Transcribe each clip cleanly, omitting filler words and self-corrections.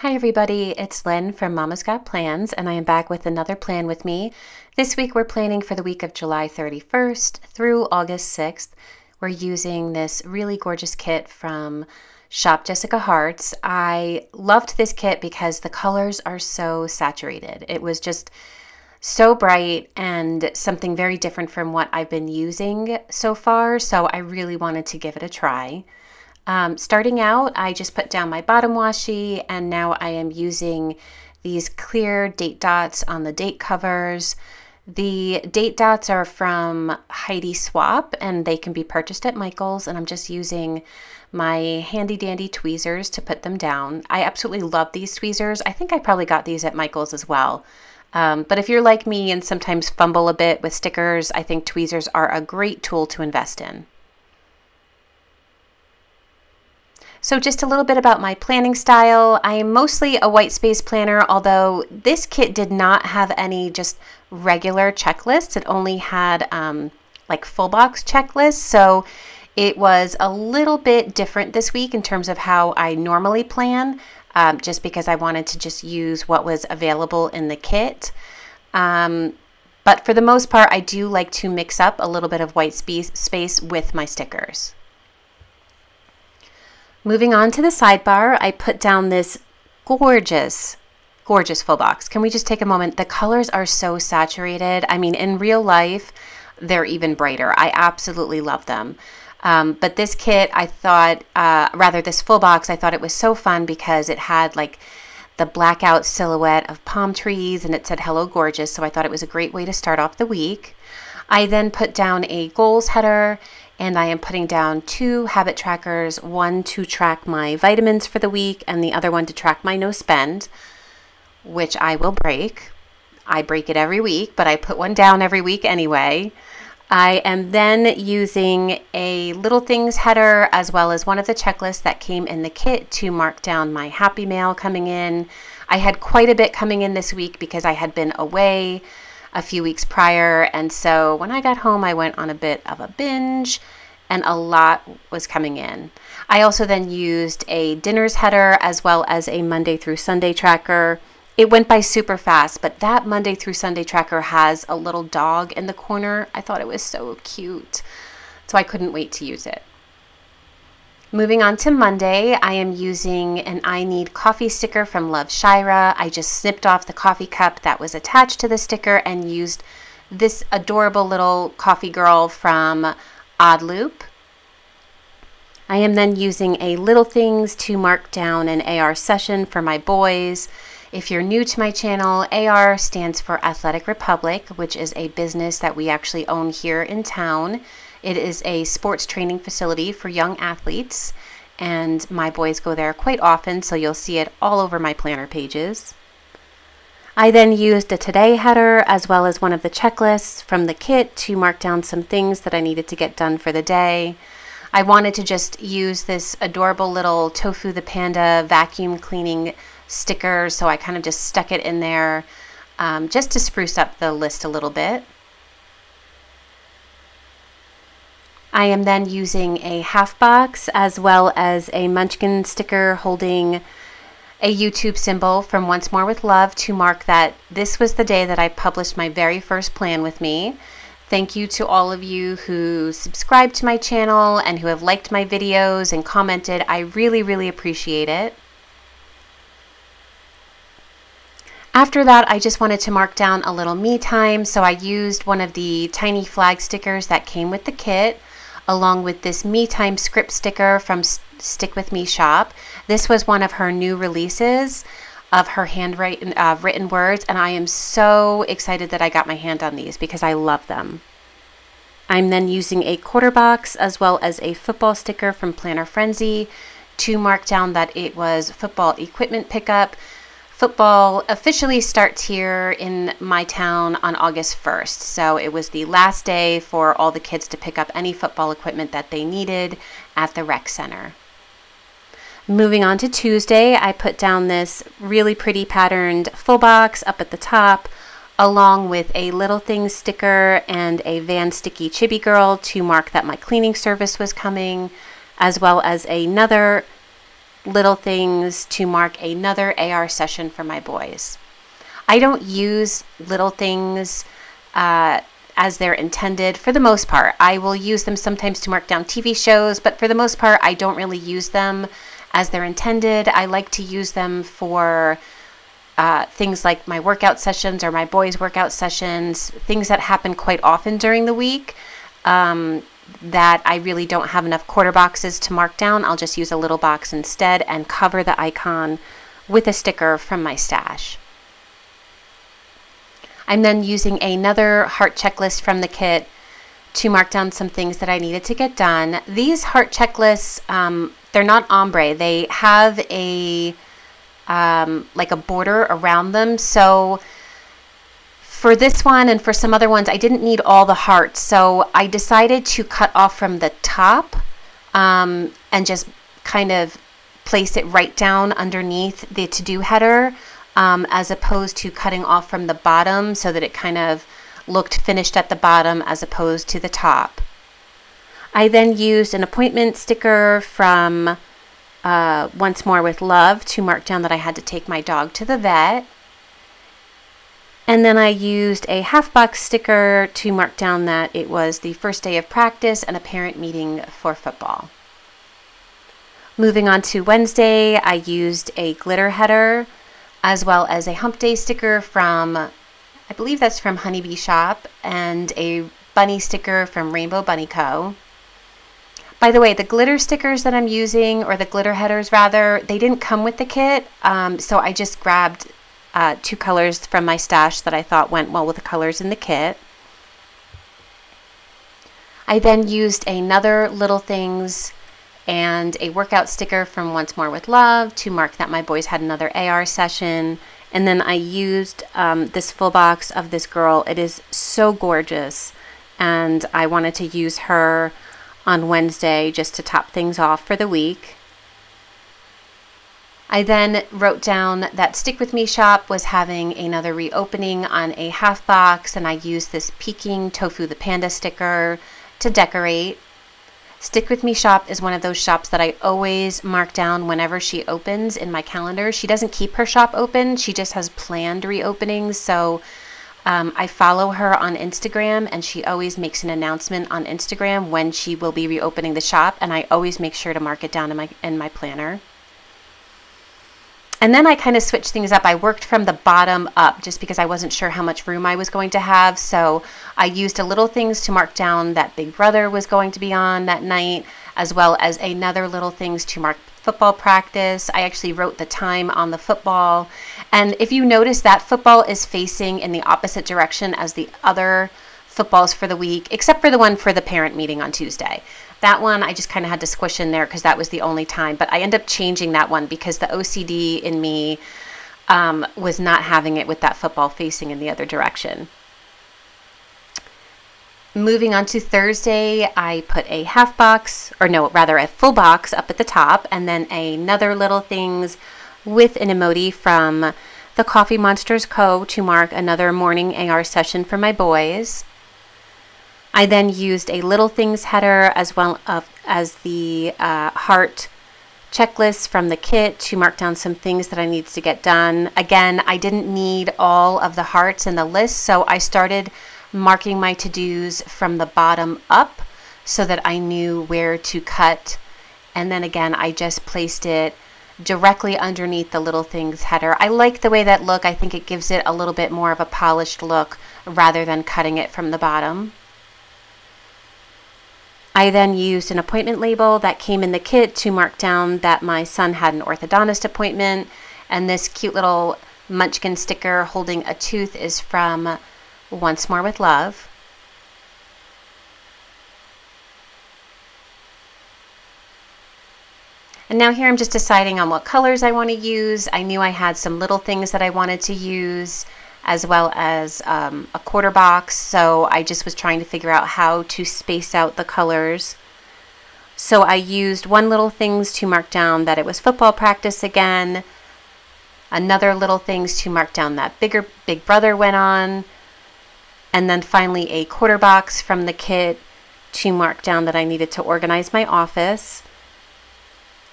Hi everybody, it's Lynn from mamas.got.plans, and I am back with another plan with me. This week we're planning for the week of July 31st through August 6th. We're using this really gorgeous kit from ShopJessicaHearts. I loved this kit because the colors are so saturated. It was just so bright and something very different from what I've been using so far, so I really wanted to give it a try. Starting out, I just put down my bottom washi, and now I am using these clear date dots on the date covers. The date dots are from Heidi Swap, and they can be purchased at Michael's, and I'm just using my handy dandy tweezers to put them down. I absolutely love these tweezers. I think I probably got these at Michael's as well. But if you're like me and sometimes fumble a bit with stickers, I think tweezers are a great tool to invest in. So just a little bit about my planning style. I am mostly a white space planner, although this kit did not have any just regular checklists. It only had like full box checklists. So it was a little bit different this week in terms of how I normally plan, just because I wanted to just use what was available in the kit. But for the most part, I do like to mix up a little bit of white space with my stickers. Moving on to the sidebar, I put down this gorgeous full box. Can we just take a moment? The colors are so saturated. I mean, in real life, they're even brighter. I absolutely love them. But this kit, I thought, rather this full box, I thought it was so fun because it had like the blackout silhouette of palm trees and it said "Hello Gorgeous," so I thought it was a great way to start off the week. I then put down a goals header, and I am putting down 2 habit trackers, one to track my vitamins for the week and the other one to track my no spend, which I will break. I break it every week, but I put one down every week anyway. I am then using a little things header as well as one of the checklists that came in the kit to mark down my happy mail coming in. I had quite a bit coming in this week because I had been away a few weeks prior, and so when I got home I went on a bit of a binge and a lot was coming in. I also then used a dinners header as well as a Monday through Sunday tracker. It went by super fast, but that Monday through Sunday tracker has a little dog in the corner. I thought it was so cute, so I couldn't wait to use it. Moving on to Monday, I am using an I Need Coffee sticker from Love Shira. I just snipped off the coffee cup that was attached to the sticker and used this adorable little coffee girl from Odd Loop. I am then using a little things to mark down an AR session for my boys. If you're new to my channel, AR stands for Athletic Republic, which is a business that we actually own here in town. It is a sports training facility for young athletes, and my boys go there quite often, so you'll see it all over my planner pages. I then used a today header as well as one of the checklists from the kit to mark down some things that I needed to get done for the day. I wanted to just use this adorable little Tofu the Panda vacuum cleaning sticker, so I kind of just stuck it in there just to spruce up the list a little bit. I am then using a half box as well as a Munchkin sticker holding a YouTube symbol from Once More with Love to mark that this was the day that I published my very first plan with me. Thank you to all of you who subscribed to my channel and who have liked my videos and commented. I really, really appreciate it. After that, I just wanted to mark down a little me time, so I used one of the tiny flag stickers that came with the kit, along with this me time script sticker from Stick With Me Shop. This was one of her new releases of her handwritten written words, and I am so excited that I got my hand on these because I love them. I'm then using a quarter box as well as a football sticker from Planner Frenzy to mark down that it was football equipment pickup. Football officially starts here in my town on August 1st, so it was the last day for all the kids to pick up any football equipment that they needed at the rec center. Moving on to Tuesday, I put down this really pretty patterned full box up at the top, along with a Little Things sticker and a Van Sticky Chibi Girl to mark that my cleaning service was coming, as well as another little things to mark another AR session for my boys. I don't use little things as they're intended for the most part. I will use them sometimes to mark down TV shows, but for the most part, I don't really use them as they're intended. I like to use them for things like my workout sessions or my boys' workout sessions, things that happen quite often during the week that I really don't have enough quarter boxes to mark down. I'll just use a little box instead and cover the icon with a sticker from my stash. I'm then using another heart checklist from the kit to mark down some things that I needed to get done. These heart checklists, they're not ombre. They have a like a border around them. So for this one and for some other ones, I didn't need all the hearts. So I decided to cut off from the top and just kind of place it right down underneath the to-do header, as opposed to cutting off from the bottom so that it kind of looked finished at the bottom as opposed to the top. I then used an appointment sticker from Once More with Love to mark down that I had to take my dog to the vet. And then I used a half box sticker to mark down that it was the first day of practice and a parent meeting for football. Moving on to Wednesday, I used a glitter header as well as a hump day sticker from, I believe that's from Honeybee Shop, and a bunny sticker from Rainbow Bunny Co. By the way, the glitter stickers that I'm using, or the glitter headers rather, they didn't come with the kit, so I just grabbed 2 colors from my stash that I thought went well with the colors in the kit. I then used another Little Things and a workout sticker from Once More with Love to mark that my boys had another AR session. And then I used this full box of this girl. It is so gorgeous, and I wanted to use her on Wednesday just to top things off for the week. I then wrote down that Stick With Me shop was having another reopening on a half box, and I used this Peking Tofu the Panda sticker to decorate. Stick With Me shop is one of those shops that I always mark down whenever she opens in my calendar. She doesn't keep her shop open, she just has planned reopenings. So I follow her on Instagram, and she always makes an announcement on Instagram when she will be reopening the shop, and I always make sure to mark it down in my planner. And then I kind of switched things up. I worked from the bottom up just because I wasn't sure how much room I was going to have. So I used a Little Things to mark down that Big Brother was going to be on that night, as well as another Little Things to mark football practice. I actually wrote the time on the football. And if you notice, that football is facing in the opposite direction as the other footballs for the week, except for the one for the parent meeting on Tuesday. That one I just kind of had to squish in there because that was the only time. But I ended up changing that one because the OCD in me was not having it with that football facing in the other direction. Moving on to Thursday, I put a half box, or no, rather a full box up at the top, and then another Little Things with an emoji from the Coffee Monsters Co. to mark another morning AR session for my boys. I then used a Little Things header as well as the heart checklist from the kit to mark down some things that I needed to get done. Again, I didn't need all of the hearts in the list, so I started marking my to-dos from the bottom up so that I knew where to cut. And then again, I just placed it directly underneath the Little Things header. I like the way that look. I think it gives it a little bit more of a polished look rather than cutting it from the bottom. I then used an appointment label that came in the kit to mark down that my son had an orthodontist appointment, and this cute little munchkin sticker holding a tooth is from Once More with Love. And now here I'm just deciding on what colors I want to use. I knew I had some little things that I wanted to use, as well as a quarter box, so I just was trying to figure out how to space out the colors. So I used one Little Things to mark down that it was football practice again, another Little Things to mark down that Big Brother went on, and then finally a quarter box from the kit to mark down that I needed to organize my office.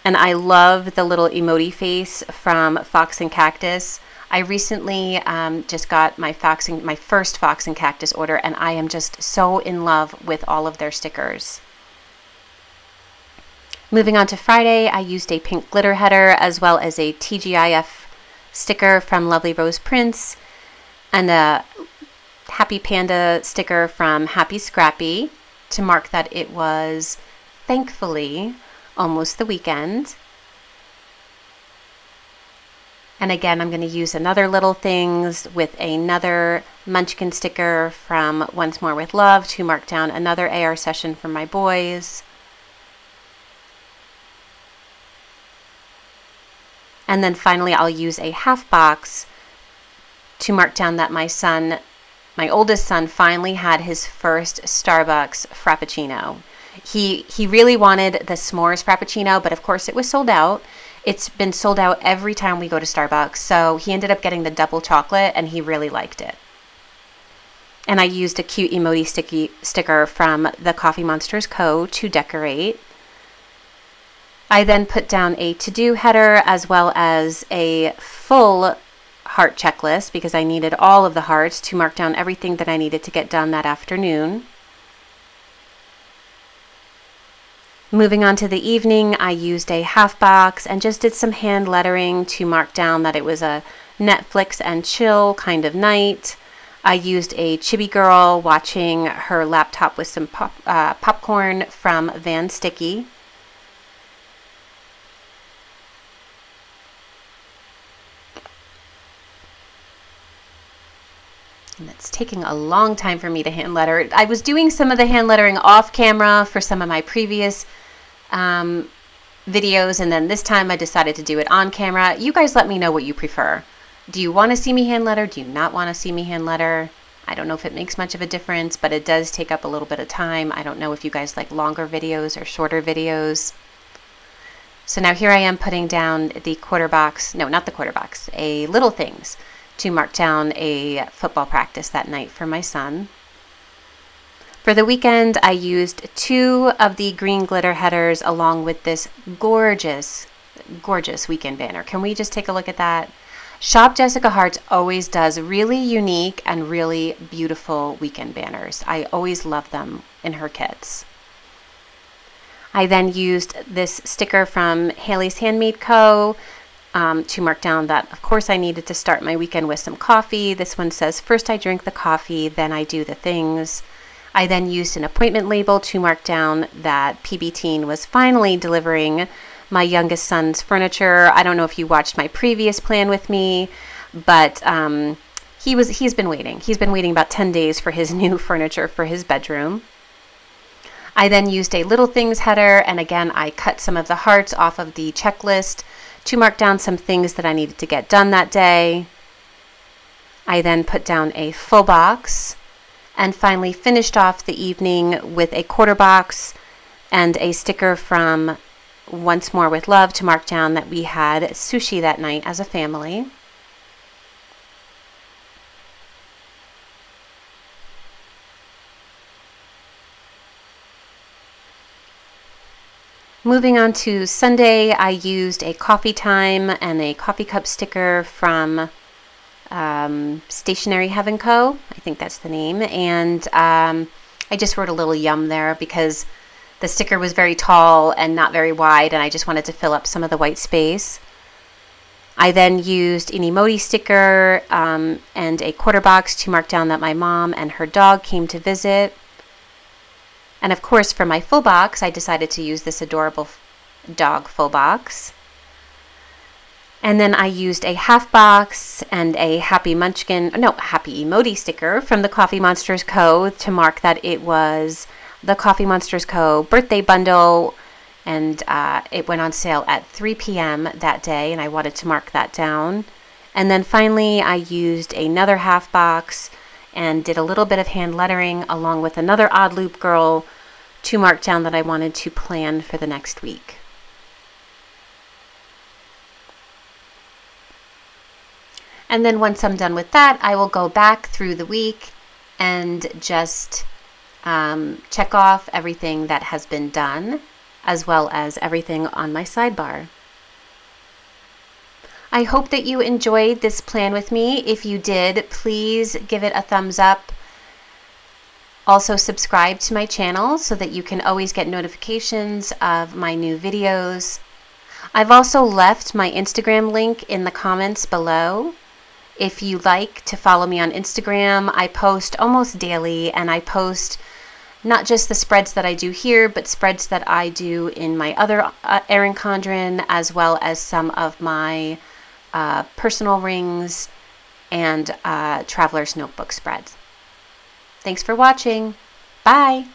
And I love the little emoji face from Fox and Cactus. I recently just got my first Fox and Cactus order, and I am just so in love with all of their stickers. Moving on to Friday, I used a pink glitter header as well as a TGIF sticker from Lovely Rose Prince and a Happy Panda sticker from Happy Scrappy to mark that it was, thankfully, almost the weekend. And again, I'm going to use another Little Things with another Munchkin sticker from Once More with Love to mark down another AR session for my boys. And then finally, I'll use a half box to mark down that my oldest son finally had his first Starbucks Frappuccino. He really wanted the s'mores Frappuccino, but of course it was sold out. It's been sold out every time we go to Starbucks, so he ended up getting the double chocolate, and he really liked it. And I used a cute emoji sticker from the Coffee Monsters Co. to decorate. I then put down a to-do header as well as a full heart checklist because I needed all of the hearts to mark down everything that I needed to get done that afternoon. Moving on to the evening, I used a half box and just did some hand lettering to mark down that it was a Netflix and chill kind of night. I used a chibi girl watching her laptop with some popcorn from Van Sticky. And it's taking a long time for me to hand letter. I was doing some of the hand lettering off camera for some of my previous videos, and then this time I decided to do it on camera. You guys let me know what you prefer. Do you want to see me hand letter? Do you not want to see me hand letter? I don't know if it makes much of a difference, but it does take up a little bit of time. I don't know if you guys like longer videos or shorter videos. So now here I am putting down the quarter box, no, not the quarter box, a Little Things to mark down a football practice that night for my son. For the weekend, I used 2 of the green glitter headers along with this gorgeous, gorgeous weekend banner. Can we just take a look at that? Shop Jessica Hearts always does really unique and really beautiful weekend banners. I always love them in her kits. I then used this sticker from Haley's Handmade Co. To mark down that, of course, I needed to start my weekend with some coffee. This one says, first I drink the coffee, then I do the things. I then used an appointment label to mark down that PB Teen was finally delivering my youngest son's furniture. I don't know if you watched my previous plan with me, but he's been waiting. He's been waiting about 10 days for his new furniture for his bedroom. I then used a Little Things header, and again, I cut some of the hearts off of the checklist to mark down some things that I needed to get done that day. I then put down a full box and finally finished off the evening with a quarter box and a sticker from Once More with Love to mark down that we had sushi that night as a family. Moving on to Sunday, I used a coffee time and a coffee cup sticker from Stationery Heaven Co. I think that's the name. And I just wrote a little yum there because the sticker was very tall and not very wide, and I just wanted to fill up some of the white space. I then used an emoji sticker and a quarter box to mark down that my mom and her dog came to visit. And of course, for my full box, I decided to use this adorable dog full box. And then I used a half box and a happy emoji sticker from the Coffee Monsters Co. to mark that it was the Coffee Monsters Co. birthday bundle, and it went on sale at 3 p.m. that day, and I wanted to mark that down. And then finally, I used another half box and did a little bit of hand lettering along with another odd loop girl to mark down that I wanted to plan for the next week. And then once I'm done with that, I will go back through the week and just check off everything that has been done. as well as everything on my sidebar. I hope that you enjoyed this plan with me. If you did, please give it a thumbs up. Also subscribe to my channel so that you can always get notifications of my new videos. I've also left my Instagram link in the comments below. If you like to follow me on Instagram, I post almost daily, and I post not just the spreads that I do here, but spreads that I do in my other Erin Condren, as well as some of my personal rings and Traveler's Notebook spreads. Thanks for watching. Bye.